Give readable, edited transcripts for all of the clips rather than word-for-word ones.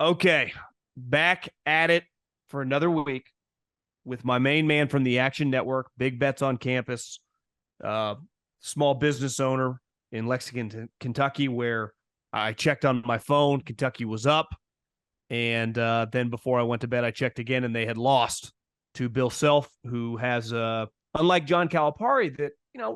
Okay, back at it for another week with my main man from the Action Network, Big Bets on Campus, uh, small business owner in Lexington, Kentucky, where I checked on my phone. Kentucky was up. And then before I went to bed, I checked again, and they had lost to Bill Self, who has, unlike John Calipari, that,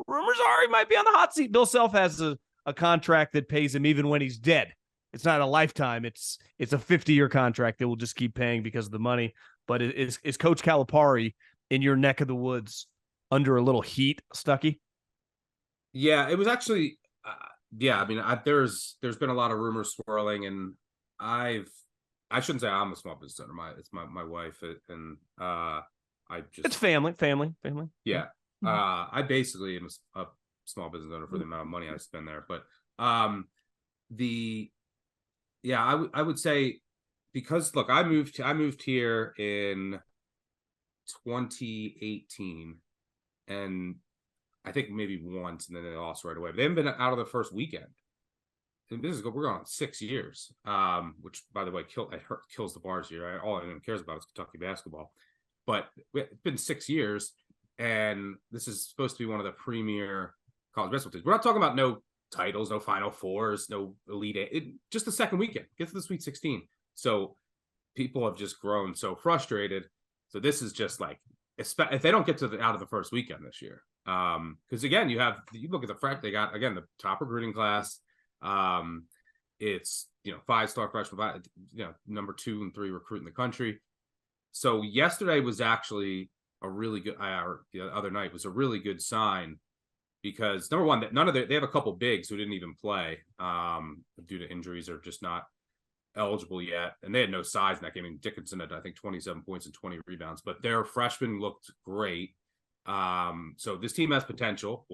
rumors are he might be on the hot seat. Bill Self has a contract that pays him even when he's dead. It's not a lifetime. It's a 50-year contract that will just keep paying because of the money. But is Coach Calipari in your neck of the woods under a little heat, Stuckey? Yeah, it was actually, I mean, there's been a lot of rumors swirling, and I shouldn't say I'm a small business owner. It's my wife, and it's family. Yeah, I basically am a small business owner for the amount of money I spend there. But I would say, because look, I moved here in 2018, and I think maybe once, and then they lost right away. But they haven't been out of the first weekend. And we're going on 6 years, which, by the way, kills the bars here. All anyone cares about is Kentucky basketball. But it's been 6 years, and this is supposed to be one of the premier college basketball teams. We're not talking about no titles, no Final Fours, no Elite Eight. Just the second weekend. Get to the Sweet 16. So people have just grown so frustrated. So this is just like, if they don't get out of the first weekend this year, because again, you look at the fact they got, again, the top recruiting class. It's 5-star freshman, number 2 and 3 recruit in the country. So yesterday was actually a really good, the other night was a really good sign, because number one, that they have a couple bigs who didn't even play due to injuries or just not eligible yet, and they had no size in that game. Dickinson had, I think, 27 points and 20 rebounds, but their freshmen looked great. So this team has potential,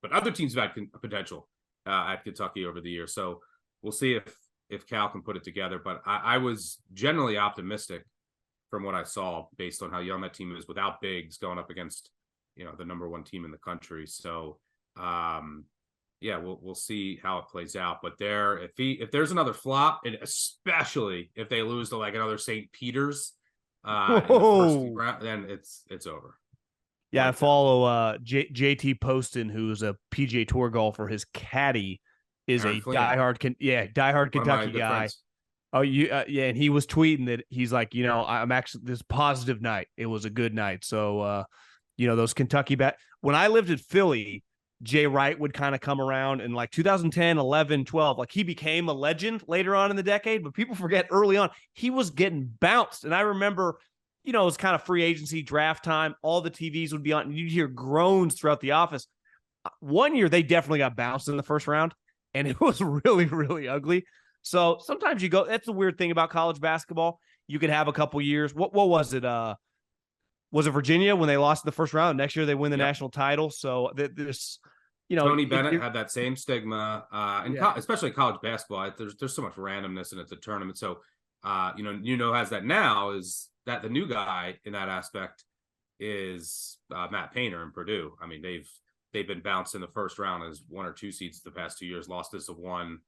but other teams have had potential at Kentucky over the year. So we'll see if Cal can put it together. But I was generally optimistic from what I saw, based on how young that team is without bigs, going up against the number 1 team in the country. So we'll see how it plays out. But if there's another flop, and especially if they lose to like another St. Peter's in the first round, then it's over. Yeah, I follow JT Poston, who's a PGA Tour golfer. His caddy is Aaron a Flynn. diehard Kentucky guy. Friends. Oh, and he was tweeting that he's like, I'm actually, this positive night. It was a good night. So, those Kentucky when I lived in Philly, Jay Wright would kind of come around in like 2010, 11, 12. Like, he became a legend later on in the decade, but people forget early on he was getting bounced. And I remember, it was kind of free agency draft time. All the TVs would be on, and you'd hear groans throughout the office. One year, they definitely got bounced in the first round, and it was really, really ugly. So sometimes that's the weird thing about college basketball. You could have a couple years. What was it? Was it Virginia when they lost in the first round? Next year, they win the national title. So this, Tony Bennett had that same stigma, especially college basketball. There's so much randomness, and it's a tournament. So, has that now, is that the new guy in that aspect is Matt Painter in Purdue. I mean, they've been bounced in the first round as 1 or 2 seeds the past 2 years. Lost this of 1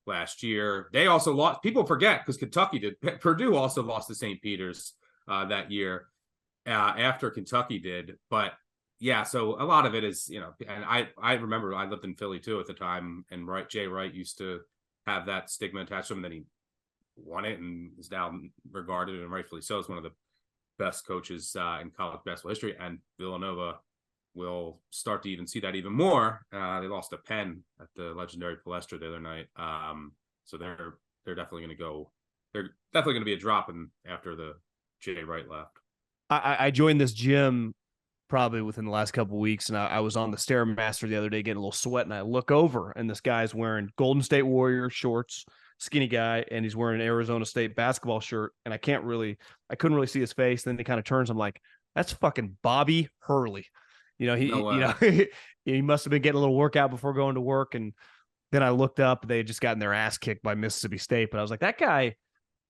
last year. They also lost. People forget, because Kentucky did. Purdue also lost to St. Peter's that year after Kentucky did. But yeah, so a lot of it is, and I remember I lived in Philly too at the time, and Jay Wright used to have that stigma attached to him. Then he won it and is now regarded, and rightfully so, as one of the best coaches in college basketball history. And Villanova will start to even see that even more. They lost to Penn at the legendary Palestra the other night. So they're definitely going to go. They're definitely going to be a drop in after the Jay Wright left. I joined this gym probably within the last couple of weeks, and I was on the Stairmaster the other day getting a little sweat, and I look over, and this guy's wearing Golden State Warrior shorts, skinny guy, and he's wearing an Arizona State basketball shirt, and I couldn't really see his face. Then he kind of turns. I'm like, that's fucking Bobby Hurley. He must have been getting a little workout before going to work. And then I looked up, they had just gotten their ass kicked by Mississippi State. But I was like, that guy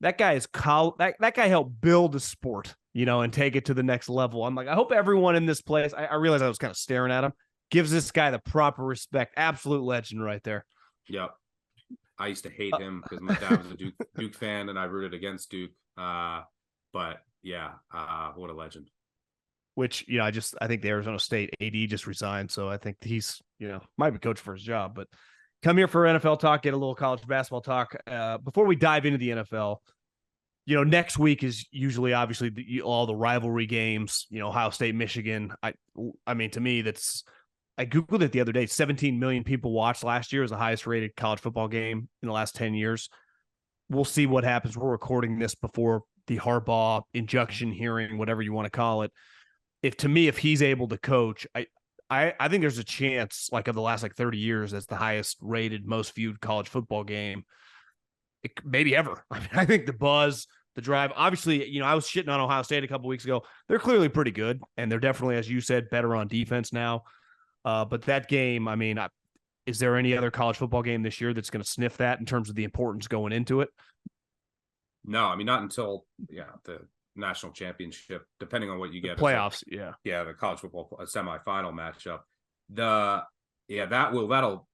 is that guy helped build a sport, and take it to the next level. I'm like, I hope everyone in this place, I realized I was kind of staring at him, gives this guy the proper respect. Absolute legend right there. Yep. I used to hate him because my dad was a Duke fan, and I rooted against Duke. But yeah, what a legend. Which, I think the Arizona State AD just resigned, so I think he's, might be coach for his job. But come here for NFL talk, get a little college basketball talk. Before we dive into the NFL, next week is usually obviously all the rivalry games. Ohio State, Michigan. I mean, to me, I Googled it the other day. 17 million people watched last year. It was the highest rated college football game in the last 10 years. We'll see what happens. We're recording this before the Harbaugh injunction hearing, whatever you want to call it. If he's able to coach, I think there's a chance, like, of the last 30 years, that's the highest rated, most viewed college football game, maybe ever. I mean, I think the buzz, the drive, obviously, I was shitting on Ohio State a couple weeks ago. They're clearly pretty good, and they're definitely, as you said, better on defense now. But that game, I mean, is there any other college football game this year that's going to sniff that in terms of the importance going into it? No, I mean, not until the national championship, depending on what you get. The playoffs, the college football semifinal matchup. That'll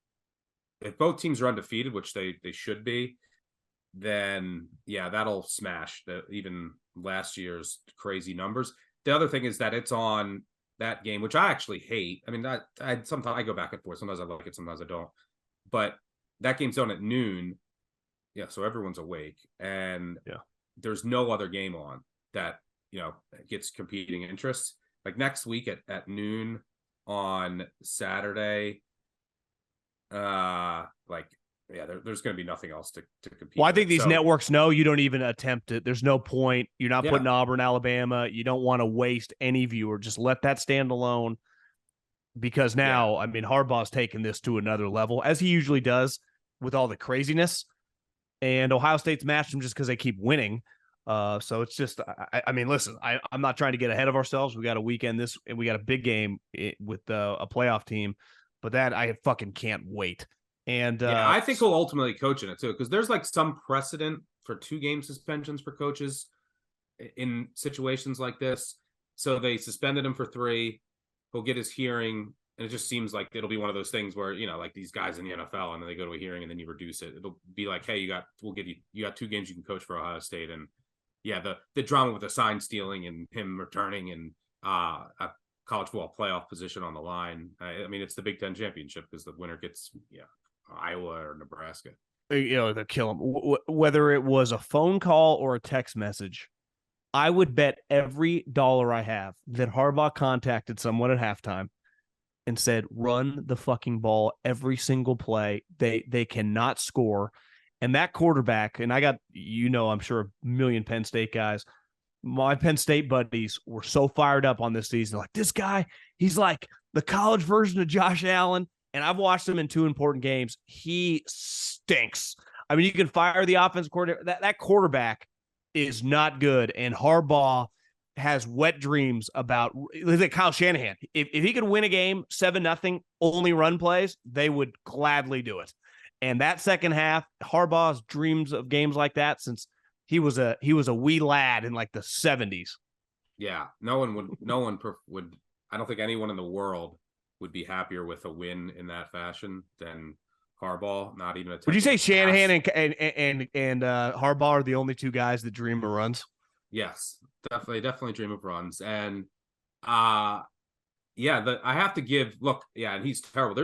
if both teams are undefeated, which they should be, then that'll smash even last year's crazy numbers. The other thing is that it's on that game, which I actually hate. I mean, sometimes I go back and forth. Sometimes I like it, sometimes I don't. But that game's on at noon. Yeah, so everyone's awake, and there's no other game on that gets competing interests. Like next week at noon on Saturday, there's going to be nothing else to compete. Well, I think these networks know you don't even attempt it. There's no point. You're not putting Auburn, Alabama. You don't want to waste any viewer. Just let that stand alone, because now, I mean, Harbaugh's taken this to another level, as he usually does with all the craziness. And Ohio State's matched them just because they keep winning. So it's just, I mean, listen, I'm not trying to get ahead of ourselves. We got a weekend and we got a big game with a playoff team, but that I fucking can't wait. And I think he'll ultimately coach in it too, because there's some precedent for 2-game suspensions for coaches in situations like this. So they suspended him for 3. He'll get his hearing. And it just seems like it'll be one of those things where, like these guys in the NFL, and then they go to a hearing and then you reduce it. It'll be like, hey, you got 2 games you can coach for Ohio State. And the drama with the sign stealing and him returning and a college football playoff position on the line. I mean, it's the Big Ten championship because the winner gets Iowa or Nebraska. They'll kill him. Whether it was a phone call or a text message, I would bet every dollar I have that Harbaugh contacted someone at halftime and said, run the fucking ball every single play. They cannot score. And that quarterback, and I got, I'm sure a million Penn State guys, my Penn State buddies were so fired up on this season. Like, this guy, he's like the college version of Josh Allen. And I've watched him in 2 important games. He stinks. I mean, you can fire the offensive coordinator. That quarterback is not good. And Harbaugh has wet dreams about Kyle Shanahan. If he could win a game 7-0, only run plays, they would gladly do it. And that second half, Harbaugh's dreams of games like that since he was a wee lad in the 70s. Yeah, no one would. I don't think anyone in the world would be happier with a win in that fashion than Harbaugh. Not even a. Would you say Shanahan and Harbaugh are the only 2 guys that dream of runs? Yes, definitely dream of runs. And I have to give, look, and he's terrible.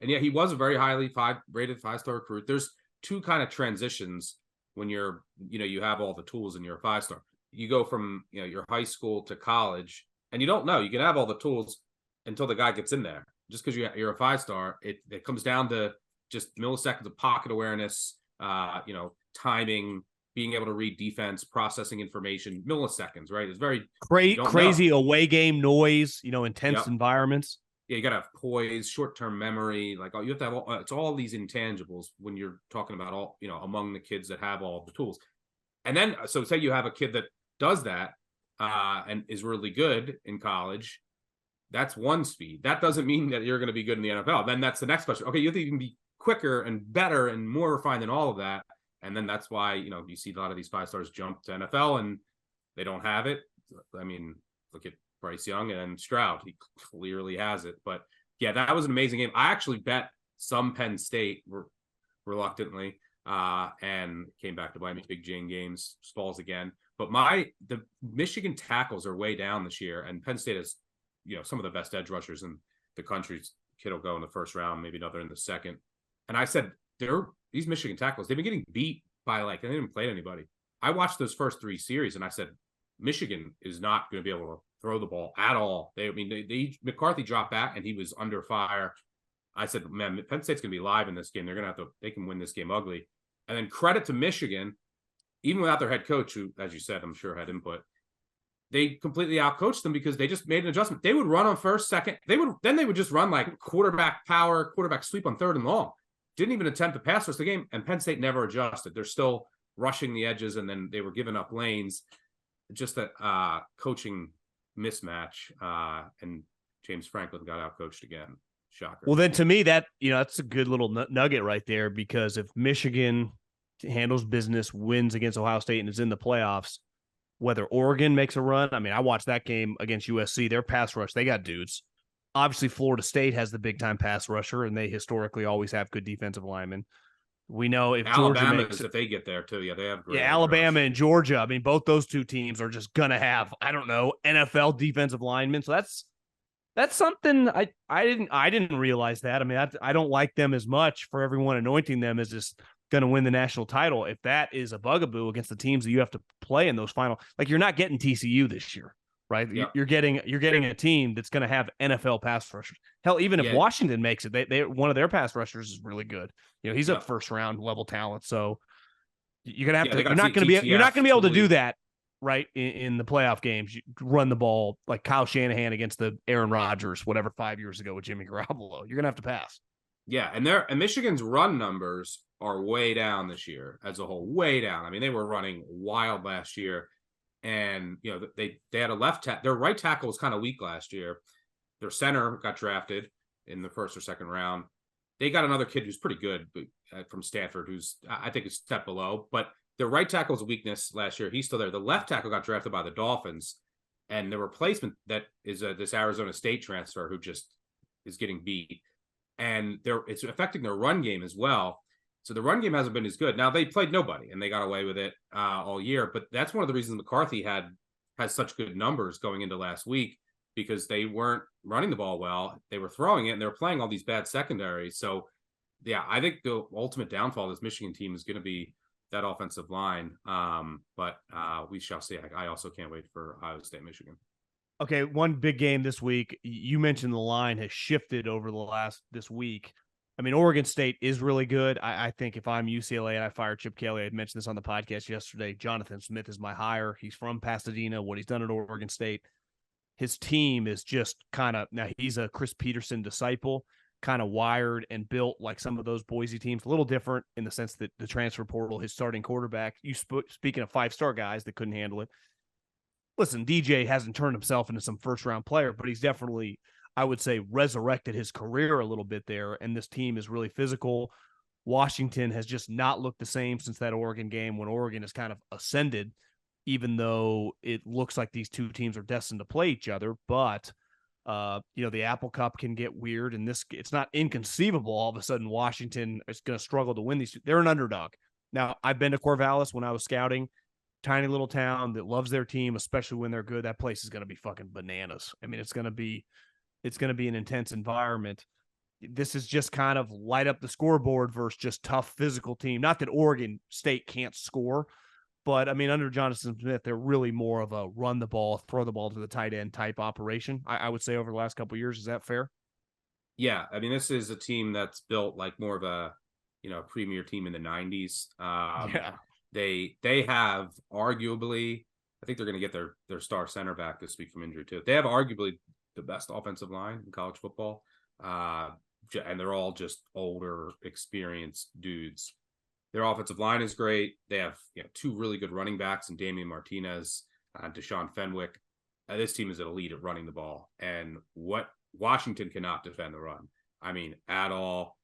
He was a very highly rated 5-star recruit. There's 2 kind of transitions when you're, you have all the tools and you're a 5-star. You go from, your high school to college, and you don't know, you can have all the tools until the guy gets in there. Just because you're a 5-star, it comes down to just milliseconds of pocket awareness, timing, being able to read defense, processing information, milliseconds, right? It's very crazy away game noise, intense environments. Yeah, you got to have poise, short-term memory. You have to have it's all these intangibles when you're talking about all, among the kids that have all the tools. And then, so say you have a kid that does that and is really good in college. That's one speed. That doesn't mean that you're going to be good in the NFL. Then that's the next question. Okay, you have to even be quicker and better and more refined than all of that. And then that's why, you see a lot of these 5-stars jump to NFL and they don't have it. I mean, look at Bryce Young and Stroud. He clearly has it. But yeah, that was an amazing game. I actually bet some Penn State reluctantly, and came back to bite me. Big Jane games, falls again. But the Michigan tackles are way down this year, and Penn State has, some of the best edge rushers in the country. Kid will go in the first round, maybe another in the second. And I said, these Michigan tackles, they've been getting beat by they didn't play anybody. I watched those first 3 series, and I said, Michigan is not going to be able to throw the ball at all. McCarthy dropped back, and he was under fire. I said, man, Penn State's going to be live in this game. They're going to they can win this game ugly. And then credit to Michigan, even without their head coach, who, as you said, I'm sure had input, they completely outcoached them because they just made an adjustment. They would run on first, second. They would just run like quarterback power, quarterback sweep on third and long. Didn't even attempt to pass us the game, and Penn State never adjusted. They're still rushing the edges, and then they were giving up lanes. Just that coaching mismatch, and James Franklin got outcoached again. Shocker. Well, then to me, that's a good little nugget right there, because if Michigan handles business, wins against Ohio State, and is in the playoffs, whether Oregon makes a run, I mean, I watched that game against USC, their pass rush, they got dudes. Obviously, Florida State has the big-time pass rusher, and they historically always have good defensive linemen. We know if Alabama if they get there too, they have great. Yeah, Alabama and Georgia. I mean, both those two teams are just gonna have, I don't know, NFL defensive linemen. So that's something I didn't realize that. I mean, I don't like them as much for everyone anointing them as just going to win the national title. If that is a bugaboo against the teams that you have to play in those final, like you're not getting TCU this year, right? Yep. You're getting a team that's going to have NFL pass rushers. Hell, even if Washington makes it, they one of their pass rushers is really good. He's a first round level talent. So you're gonna have to. You're not going to be able to do that. Right in the playoff games, you run the ball like Kyle Shanahan against the Aaron Rodgers, whatever 5 years ago with Jimmy Garoppolo. You're gonna have to pass. Yeah, and Michigan's run numbers are way down this year as a whole, way down. I mean, they were running wild last year, and they had a left tackle. Their right tackle was kind of weak last year. Their center got drafted in the first or second round. They got another kid who's pretty good from Stafford, who's I think a step below, but. The right tackle's weakness last year, he's still there. The left tackle got drafted by the Dolphins, and the replacement that is this Arizona State transfer who just is getting beat. And it's affecting their run game as well. So the run game hasn't been as good. Now, they played nobody, and they got away with it all year. But that's one of the reasons McCarthy has such good numbers going into last week, because they weren't running the ball well. They were throwing it, and they were playing all these bad secondaries. So, yeah, I think the ultimate downfall of this Michigan team is going to be that offensive line, but we shall see. I also can't wait for Iowa State, Michigan. Okay, one big game this week. You mentioned the line has shifted over this week. I mean, Oregon State is really good. I think if I'm UCLA and I fire Chip Kelly, I had mentioned this on the podcast yesterday, Jonathan Smith is my hire. He's from Pasadena. What he's done at Oregon State, his team is just now he's a Chris Peterson disciple, kind of wired and built like some of those Boise teams, a little different in the sense that the transfer portal, his starting quarterback, speaking of 5-star guys that couldn't handle it. Listen, DJ hasn't turned himself into some first-round player, but he's definitely, I would say, resurrected his career a little bit there, and this team is really physical. Washington has just not looked the same since that Oregon game when Oregon has kind of ascended, even though it looks like these two teams are destined to play each other, but the Apple Cup can get weird, and it's not inconceivable all of a sudden Washington is going to struggle to win these. They're an underdog. Now, I've been to Corvallis when I was scouting, tiny little town that loves their team, especially when they're good. That place is going to be fucking bananas. I mean, it's going to be an intense environment. This is just kind of light up the scoreboard versus just tough physical team. Not that Oregon State can't score, but, I mean, under Jonathan Smith, they're really more of a run the ball, throw the ball to the tight end type operation, I would say, over the last couple of years. Is that fair? Yeah. I mean, this is a team that's built like more of a, premier team in the 90s. They have arguably, I think they're going to get their star center back this week from injury too. They have arguably the best offensive line in college football. And they're all just older, experienced dudes. Their offensive line is great. They have two really good running backs in Damian Martinez and Deshaun Fenwick. This team is an elite at running the ball. And what Washington cannot defend the run. I mean, at all.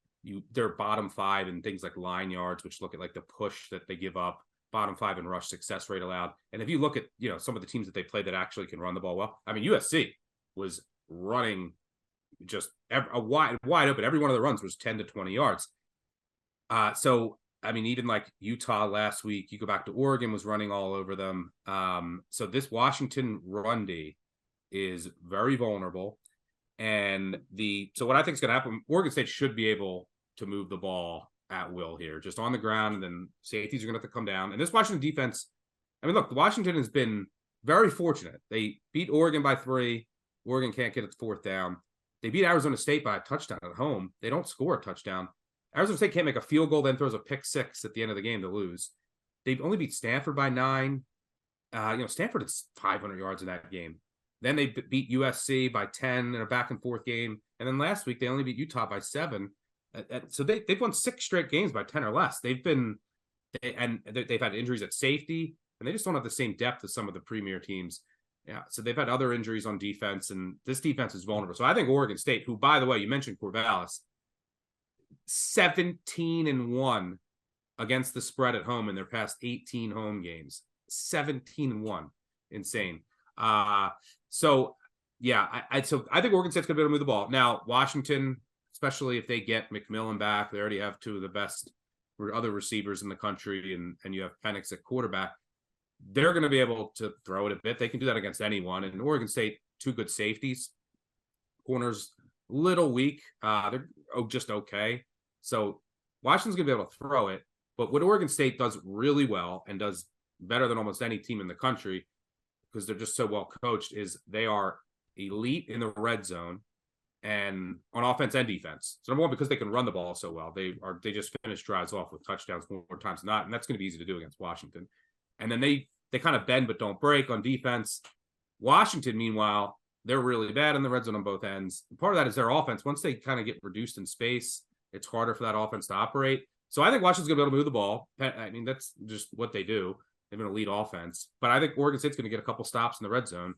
They're bottom 5 in things like line yards, which look at like the push that they give up, bottom 5 in rush success rate allowed. And if you look at, some of the teams that they play that actually can run the ball well, I mean, USC was running just a wide open. Every one of the runs was 10 to 20 yards. So I mean, even like Utah last week, you go back to Oregon was running all over them. So this Washington run D is very vulnerable. And so what I think is going to happen, Oregon State should be able to move the ball at will here, just on the ground, and then safeties are going to have to come down. And this Washington defense, I mean, look, Washington has been very fortunate. They beat Oregon by 3. Oregon can't get its 4th down. They beat Arizona State by a touchdown at home. They don't score a touchdown. Arizona State can't make a field goal, then throws a pick 6 at the end of the game to lose. They've only beat Stanford by 9. Stanford is 500 yards in that game. Then they beat USC by 10 in a back and forth game. And then last week, they only beat Utah by 7. So they've won 6 straight games by 10 or less. They've had injuries at safety, and they just don't have the same depth as some of the premier teams. Yeah, so they've had other injuries on defense, and this defense is vulnerable. So I think Oregon State, who, by the way, you mentioned Corvallis, 17-1 against the spread at home in their past 18 home games. 17-1. Insane. So I think Oregon State's gonna be able to move the ball. Now, Washington, especially if they get McMillan back, they already have 2 of the best other receivers in the country, and you have Penix at quarterback. They're going to be able to throw it a bit. They can do that against anyone. And Oregon State, 2 good safeties. Corners, little weak. They're just okay. So Washington's going to be able to throw it. But what Oregon State does really well, and does better than almost any team in the country, because they're just so well coached, is they are elite in the red zone and on offense and defense. So number one, because they can run the ball so well, they just finish drives off with touchdowns more times than not, and that's going to be easy to do against Washington. And then they kind of bend but don't break on defense. Washington, meanwhile, they're really bad in the red zone on both ends. And part of that is their offense. Once they kind of get reduced in space, it's harder for that offense to operate. So I think Washington's going to be able to move the ball. I mean, that's just what they do. They've been an elite offense. But I think Oregon State's going to get a couple stops in the red zone,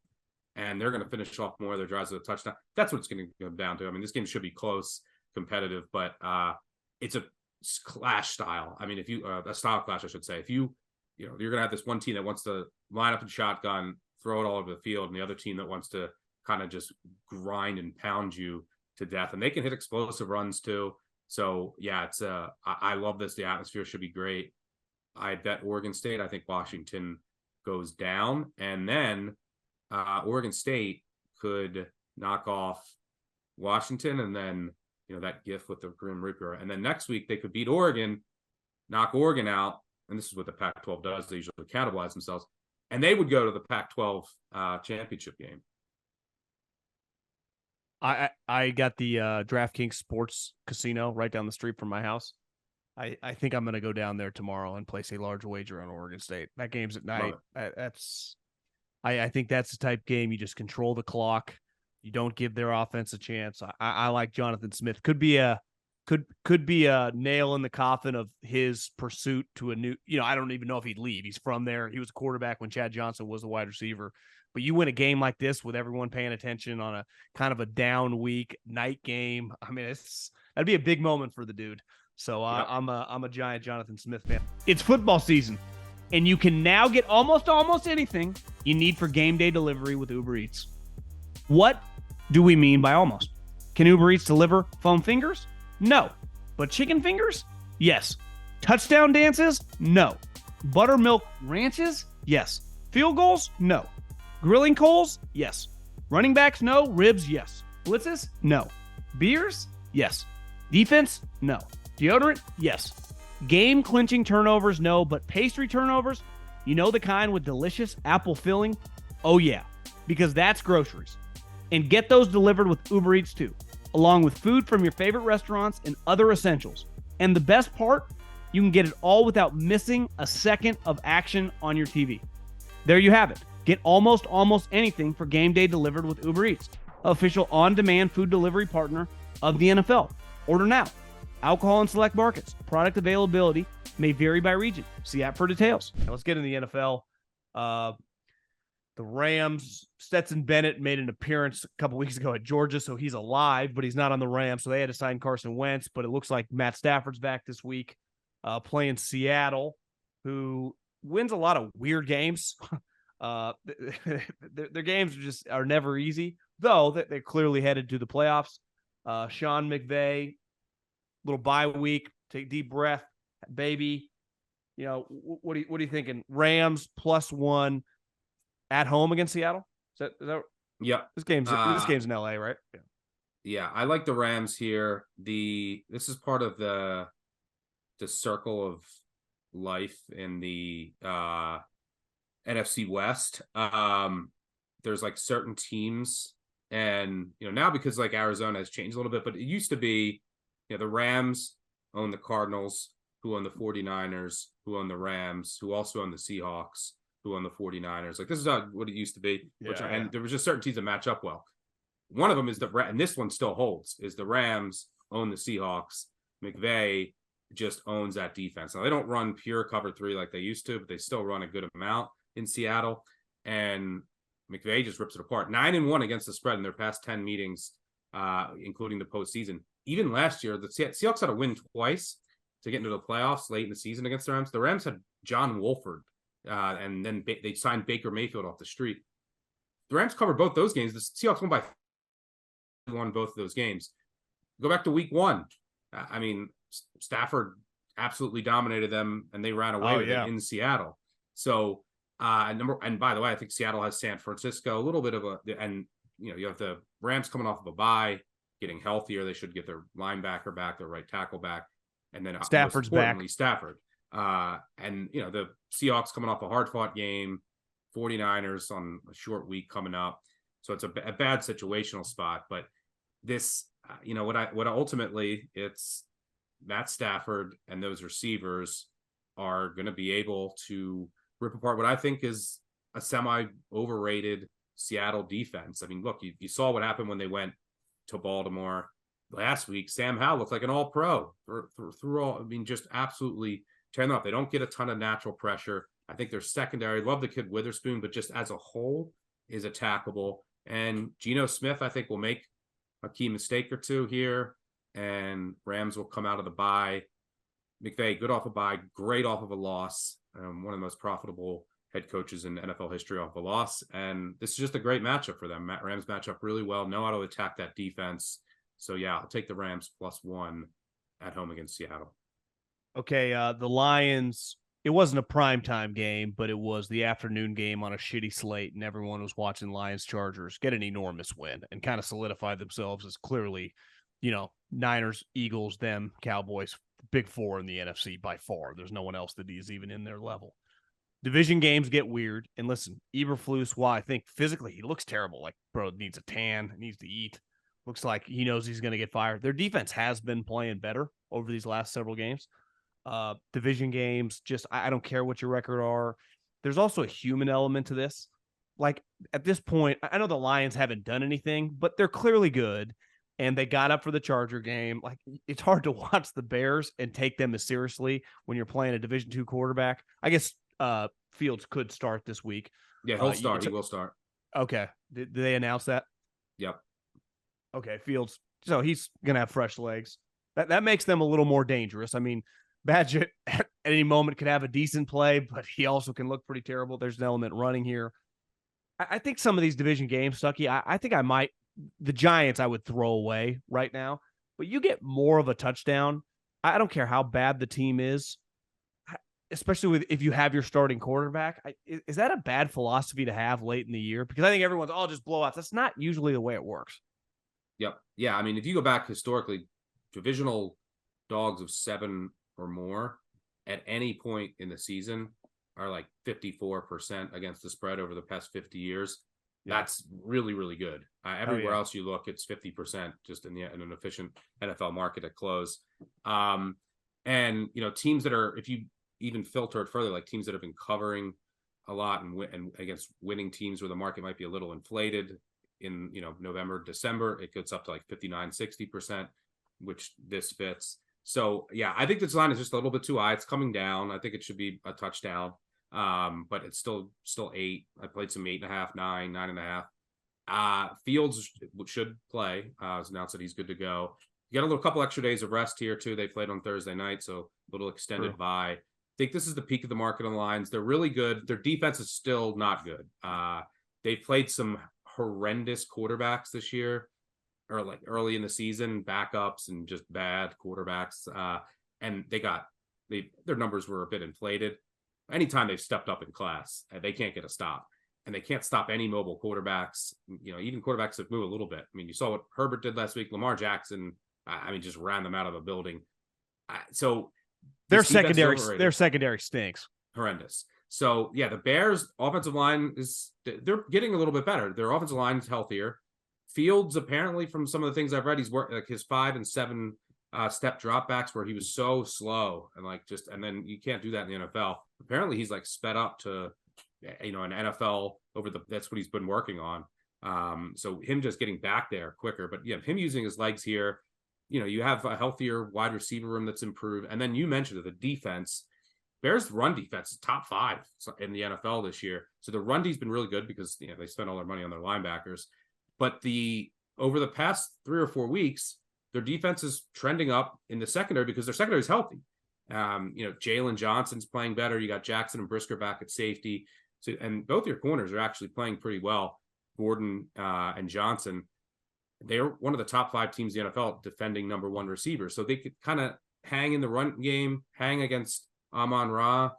and they're going to finish off more of their drives with a touchdown. That's what it's going to go down to. I mean, this game should be close, competitive, but it's a clash style. I mean, if you a style clash, I should say. If you're going to have this one team that wants to line up in shotgun, throw it all over the field, and the other team that wants to kind of just grind and pound you to death. And they can hit explosive runs too. So yeah, it's I love this. The atmosphere should be great. I bet Oregon State. I think Washington goes down, and then Oregon State could knock off Washington, and then that GIF with the Grim Reaper, and then next week they could beat Oregon, knock Oregon out, and this is what the Pac-12 does. They usually cannibalize themselves, and they would go to the Pac-12 championship game. I got the DraftKings Sports Casino right down the street from my house. I think I'm going to go down there tomorrow and place a large wager on Oregon State. That game's at night. I think that's the type of game you just control the clock. You don't give their offense a chance. I like Jonathan Smith. Could be a nail in the coffin of his pursuit to a new. I don't even know if he'd leave. He's from there. He was a quarterback when Chad Johnson was the wide receiver. But you win a game like this with everyone paying attention on a kind of a down week night game. I mean, that'd be a big moment for the dude. So I'm a giant Jonathan Smith fan. It's football season, and you can now get almost anything you need for game day delivery with Uber Eats. What do we mean by almost? Can Uber Eats deliver foam fingers? No. But chicken fingers? Yes. Touchdown dances? No. Buttermilk ranches? Yes. Field goals? No. Grilling coals? Yes. Running backs? No. Ribs? Yes. Blitzes? No. Beers? Yes. Defense? No. Deodorant? Yes. Game-clinching turnovers? No. But pastry turnovers? The kind with delicious apple filling? Oh, yeah. Because that's groceries. And get those delivered with Uber Eats, too, along with food from your favorite restaurants and other essentials. And the best part? You can get it all without missing a second of action on your TV. There you have it. Get almost anything for game day delivered with Uber Eats, official on-demand food delivery partner of the NFL. Order now. Alcohol in select markets. Product availability may vary by region. See app for details. Now let's get in the NFL. The Rams, Stetson Bennett made an appearance a couple weeks ago at Georgia, so he's alive, but he's not on the Rams, so they had to sign Carson Wentz, but it looks like Matt Stafford's back this week playing Seattle, who wins a lot of weird games. Their games are never easy, though they're clearly headed to the playoffs. Sean McVay, little bye week, take a deep breath, baby. What are you thinking? Rams +1 at home against Seattle. Is that Yep. This game's in LA, right? Yeah. Yeah, I like the Rams here. This is part of the circle of life in the NFC West. There's like certain teams, and now because like Arizona has changed a little bit, but it used to be, the Rams own the Cardinals, who own the 49ers, who own the Rams, who also own the Seahawks, who own the 49ers. Like, this is what it used to be. And there was just certain teams that match up well. One of them is and this one still holds, is the Rams own the Seahawks. McVay just owns that defense. Now, they don't run pure cover 3 like they used to, but they still run a good amount in Seattle. And McVay just rips it apart. 9-1 against the spread in their past 10 meetings, including the postseason. Even last year, the Seahawks had to win twice to get into the playoffs late in the season against the Rams. The Rams had John Wolford, and then they signed Baker Mayfield off the street. The Rams covered both those games. The Seahawks won both of those games. Go back to week 1. I mean, Stafford absolutely dominated them, and they ran away with it in Seattle. So, and by the way, I think Seattle has San Francisco, a little bit of you have the Rams coming off of a bye, getting healthier. They should get their linebacker back, their right tackle back, and then Stafford's back. Stafford, and the Seahawks coming off a hard-fought game, 49ers on a short week coming up. So it's a bad situational spot, but this, what ultimately it's Matt Stafford and those receivers are going to be able to rip apart what I think is a semi-overrated Seattle defense. I mean, look, you saw what happened when they went to Baltimore last week. Sam Howell looked like an all-pro through all. I mean, just absolutely tearing them up. They don't get a ton of natural pressure. I think their secondary, love the kid Witherspoon, but just as a whole is attackable. And Geno Smith, I think, will make a key mistake or two here, and Rams will come out of the bye. McVay, good off a bye, great off of a loss. One of the most profitable head coaches in NFL history off a loss. And this is just a great matchup for them. Rams match up really well, know how to attack that defense. So, yeah, I'll take the Rams +1 at home against Seattle. Okay, the Lions, it wasn't a primetime game, but it was the afternoon game on a shitty slate, and everyone was watching Lions-Chargers get an enormous win and kind of solidify themselves as clearly, Niners, Eagles, them, Cowboys, big 4 in the NFC by far. There's no one else that is even in their level. Division games get weird. And listen, Eberflus, while I think physically he looks terrible, like, bro, needs a tan, needs to eat. Looks like he knows he's going to get fired. Their defense has been playing better over these last several games. Division games, just I don't care what your record are. There's also a human element to this. Like, at this point, I know the Lions haven't done anything, but they're clearly good. And they got up for the Charger game. Like, it's hard to watch the Bears and take them as seriously when you're playing a Division II quarterback. I guess Fields could start this week. Yeah, he'll start. He will start. Okay. Did they announce that? Yep. Okay, Fields. So he's going to have fresh legs. That makes them a little more dangerous. I mean, Badgett at any moment could have a decent play, but he also can look pretty terrible. There's an element running here. I think some of these division games, Stuckey, I think I might. The Giants I would throw away right now, but you get more of a touchdown. I don't care how bad the team is, especially if you have your starting quarterback. Is that a bad philosophy to have late in the year? Because I think everyone's all just blowouts. That's not usually the way it works. Yep. Yeah. I mean, if you go back historically, divisional dogs of 7 or more at any point in the season are like 54% against the spread over the past 50 years. Yeah. That's really, really good. Everywhere else you look, it's 50% just in an efficient NFL market at close. And, teams that are, if you even filter it further, like teams that have been covering a lot and against winning teams where the market might be a little inflated in, November, December, it gets up to like 59, 60%, which this fits. So, yeah, I think this line is just a little bit too high. It's coming down. I think it should be a touchdown. But it's still 8. I played some 8.5, 9, 9.5. Fields should play. It's announced that he's good to go. You got a couple extra days of rest here too. They played on Thursday night, so a little extended bye. I think this is the peak of the market on the Lions. They're really good. Their defense is still not good. They've played some horrendous quarterbacks this year, or like early in the season, backups and just bad quarterbacks. And they got their numbers were a bit inflated. Anytime they've stepped up in class, they can't get a stop. And they can't stop any mobile quarterbacks, even quarterbacks that move a little bit. I mean, you saw what Herbert did last week. Lamar Jackson, just ran them out of the building. So their secondary stinks. Horrendous. So, yeah, the Bears' offensive line they're getting a little bit better. Their offensive line is healthier. Fields, apparently, from some of the things I've read, he's worked like his 5 and 7 step dropbacks where he was so slow and then you can't do that in the NFL. Apparently, he's like sped up to an NFL that's what he's been working on. So him just getting back there quicker, but yeah, him using his legs here, you have a healthier wide receiver room that's improved. And then you mentioned the defense. Bears run defense is top 5 in the NFL this year. So the run D's been really good because they spend all their money on their linebackers. But over the past 3 or 4 weeks, their defense is trending up in the secondary because their secondary is healthy. Jalen Johnson's playing better. You got Jackson and Brisker back at safety. So, and both your corners are actually playing pretty well. Gordon and Johnson, they're one of the top 5 teams in the NFL defending number 1 receivers. So they could kind of hang in the run game, hang against Amon-Ra.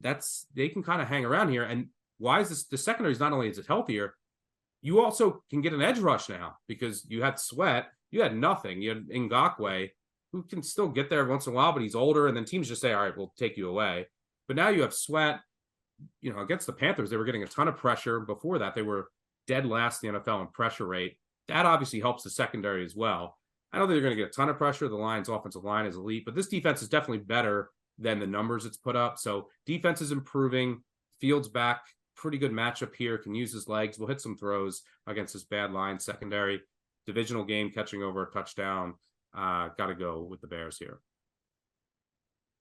They can kind of hang around here. And why is this? The secondary is not only is it healthier, you also can get an edge rush now because you had Sweat, you had nothing. You had Ngakoue, who can still get there once in a while, but he's older. And then teams just say, all right, we'll take you away. But now you have Sweat. Against the Panthers, they were getting a ton of pressure. Before that, they were dead last in the NFL in pressure rate. That obviously helps the secondary as well. I don't think they're going to get a ton of pressure. The Lions' offensive line is elite, but this defense is definitely better than the numbers it's put up. So defense is improving. Fields back. Pretty good matchup here. Can use his legs. Will hit some throws against this bad line secondary. Divisional game, catching over a touchdown. Got to go with the Bears here.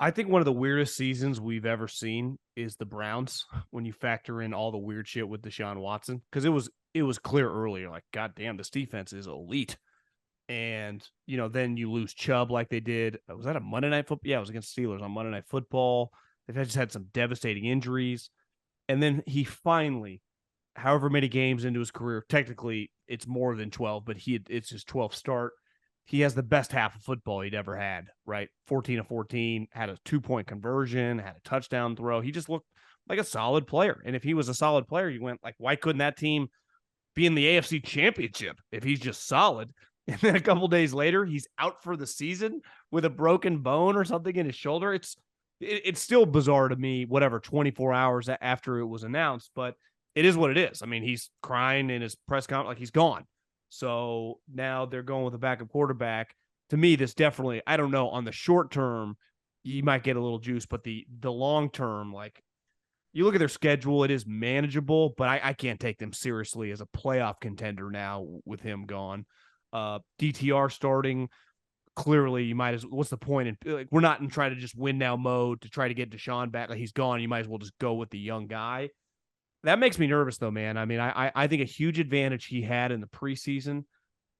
I think one of the weirdest seasons we've ever seen is the Browns when you factor in all the weird shit with Deshaun Watson, because it was clear earlier, like, God damn, this defense is elite. And, then you lose Chubb like they did. Was that a Monday Night Football? Yeah, it was against Steelers on Monday Night Football. They've just had some devastating injuries. And then he finally, however many games into his career, technically it's more than 12, but it's his 12th start. He has the best half of football he'd ever had, right? 14 of 14, had a 2-point conversion, had a touchdown throw. He just looked like a solid player. And if he was a solid player, you went like, why couldn't that team be in the AFC Championship if he's just solid? And then a couple days later, he's out for the season with a broken bone or something in his shoulder. It's still bizarre to me, 24 hours after it was announced, but it is what it is. I mean, he's crying in his press conference like he's gone. So now they're going with a backup quarterback. To me, this definitely, I don't know, on the short term, you might get a little juice, but the long term, like, you look at their schedule, it is manageable, but I can't take them seriously as a playoff contender now with him gone. DTR starting, clearly you might as what's the point in, like, we're not in trying to just win now mode to try to get Deshaun back. Like, he's gone, you might as well just go with the young guy. That makes me nervous, though, man. I mean, I think a huge advantage he had in the preseason,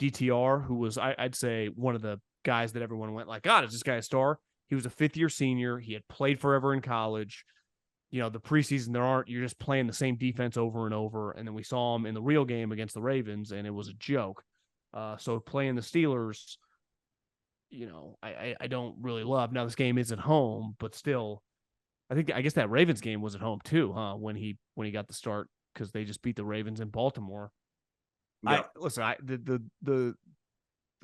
DTR, who was, I'd say, one of the guys that everyone went like, God, is this guy a star? He was a 5th-year senior. He had played forever in college. The preseason, you're just playing the same defense over and over. And then we saw him in the real game against the Ravens, and it was a joke. So playing the Steelers, I don't really love. Now, this game is at home, but still, I guess that Ravens game was at home too, huh? When he got the start, because they just beat the Ravens in Baltimore. Yeah. The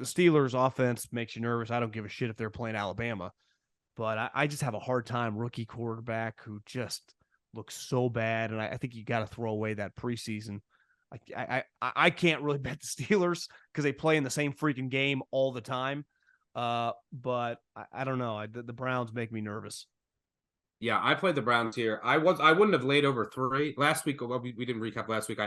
Steelers offense makes you nervous. I don't give a shit if they're playing Alabama, but I just have a hard time. Rookie quarterback who just looks so bad, and I think you got to throw away that preseason. I can't really bet the Steelers because they play in the same freaking game all the time. But I don't know. The Browns make me nervous. Yeah, I played the Browns here. I wouldn't have laid over 3 last week. Well, we didn't recap last week.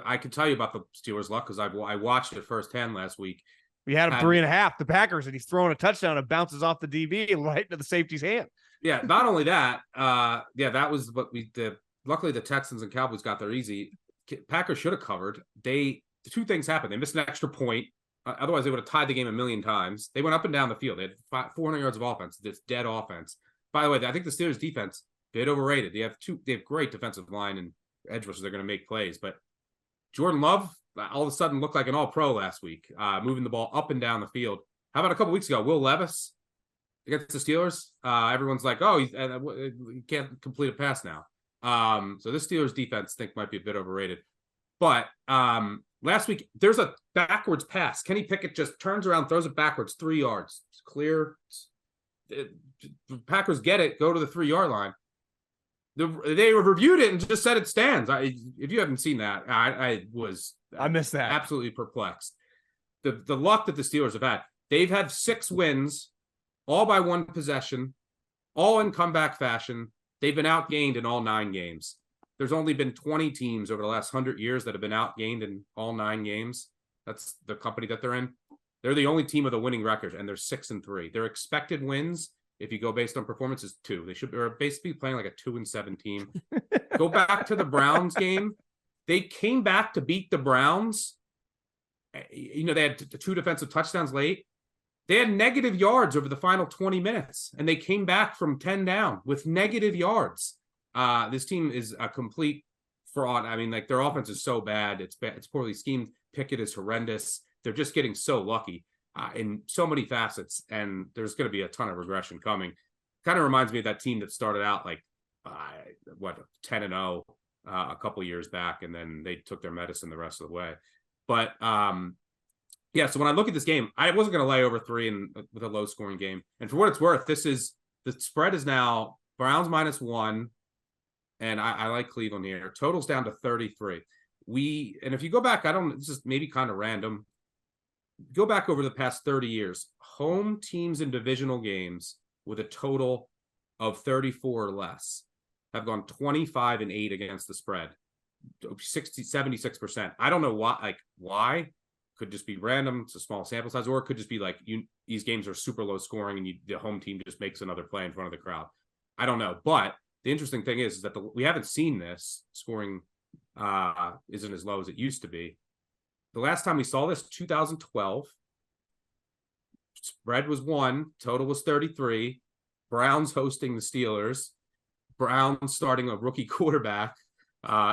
I could tell you about the Steelers' luck because I watched it firsthand last week. We had him 3.5, the Packers, and he's throwing a touchdown and bounces off the DB and right into the safety's hand. Yeah, not only that, that was what we did. Luckily, the Texans and Cowboys got there easy. Packers should have covered. The 2 things happened. They missed an extra point. Otherwise, they would have tied the game a million times. They went up and down the field. They had 400 yards of offense. This dead offense. By the way, I think the Steelers' defense bit overrated. They have great defensive line and edge rushers. They're going to make plays, but Jordan Love all of a sudden looked like an all-pro last week, moving the ball up and down the field. How about a couple weeks ago, Will Levis? against the Steelers, everyone's like, oh, he can't complete a pass now. So this Steelers defense, I think, might be a bit overrated. But last week, there's a backwards pass. Kenny Pickett just turns around, throws it backwards, 3 yards. It's clear. The Packers get it, go to the 3-yard line. They reviewed it and just said it stands. If you haven't seen that, I missed that. Absolutely perplexed. The luck that the Steelers have had. They've had 6 wins, all by 1 possession, all in comeback fashion. They've been outgained in all 9 games. There's only been 20 teams over the last 100 years that have been outgained in all 9 games. That's the company that they're in. They're the only team with a winning record, and they're 6-3. Their expected wins, if you go based on performance, is 2. They should be basically playing like a 2-7 team. Go back to the Browns game. They came back to beat the Browns. You know, they had 2 defensive touchdowns late. They had negative yards over the final 20 minutes, and they came back from 10 down with negative yards. This team is a complete fraud. I mean, like, their offense is so bad. It's poorly schemed. Pickett is horrendous. They're just getting so lucky in so many facets, and there's going to be a ton of regression coming. Kind of reminds me of that team that started out like 10-0 a couple years back, and then they took their medicine the rest of the way. But yeah, so when I look at this game, I wasn't going to lay over 3 with a low-scoring game. And for what it's worth, the spread is now Browns -1, and I like Cleveland here. Total's down to 33. And if you go back, this is maybe kind of random. Go back over the past 30 years, home teams in divisional games with a total of 34 or less have gone 25-8 against the spread, 76%. I don't know why. Could just be random. It's a small sample size, or it could just be like these games are super low scoring and the home team just makes another play in front of the crowd. I don't know. But the interesting thing is that we haven't seen this scoring isn't as low as it used to be. The last time we saw this, 2012, spread was 1, total was 33. Browns hosting the Steelers. Browns starting a rookie quarterback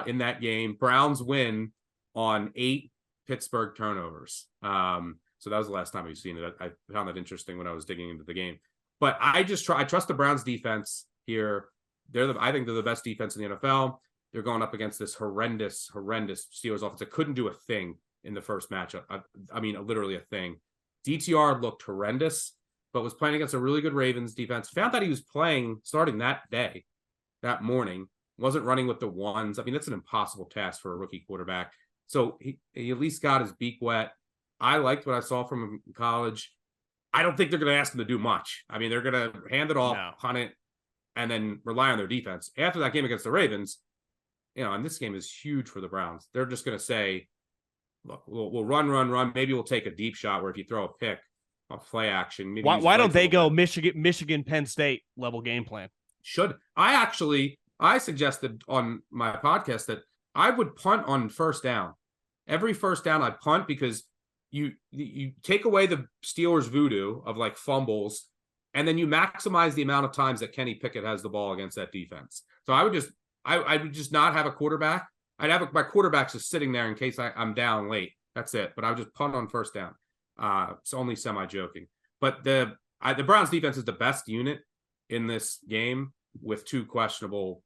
in that game. Browns win on 8 Pittsburgh turnovers. So that was the last time we've seen it. I found that interesting when I was digging into the game. But I trust the Browns defense here. I think they're the best defense in the NFL. They're going up against this horrendous Steelers offense that couldn't do a thing in the first matchup. I mean, literally a thing. DTR looked horrendous, but was playing against a really good Ravens defense. Found that he was starting that morning, wasn't running with the ones. I mean, that's an impossible task for a rookie quarterback. So he at least got his beak wet. I liked what I saw from him in college. I don't think they're going to ask him to do much. I mean, they're going to hand it off, punt it, and then rely on their defense. After that game against the Ravens, and this game is huge for the Browns. They're just going to say, look, we'll run. Maybe we'll take a deep shot where if you throw a pick, a play action. Maybe why don't they go Michigan, Penn State level game plan? I suggested on my podcast that I would punt on first down. Every first down I'd punt, because you take away the Steelers' voodoo of like fumbles, and then you maximize the amount of times that Kenny Pickett has the ball against that defense. So I would just not have a quarterback. I'd have my quarterbacks just sitting there in case I'm down late. That's it. But I would just punt on first down. It's only semi-joking. But the Browns defense is the best unit in this game with 2 questionable,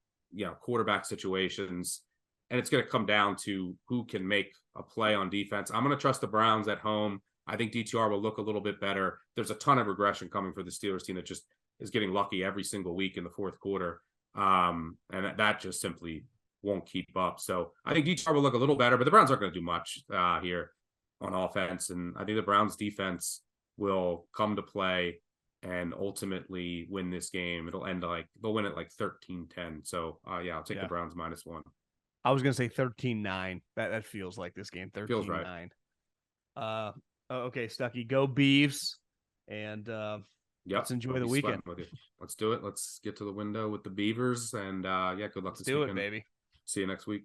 quarterback situations. And it's going to come down to who can make a play on defense. I'm going to trust the Browns at home. I think DTR will look a little bit better. There's a ton of regression coming for the Steelers team that just is getting lucky every single week in the fourth quarter. And that just simply won't keep up. So I think DTR will look a little better, but the Browns aren't going to do much here on offense. And I think the Browns defense will come to play and ultimately win this game. It'll end they'll win it 13-10. So I'll take the Browns -1. I was going to say 13-9. That feels like this game. 13-9. Feels right. Okay, Stuckey, go Beavs, and let's enjoy the weekend. Let's do it. Let's get to the window with the Beavers, and good luck. Let's do it, baby. See you next week.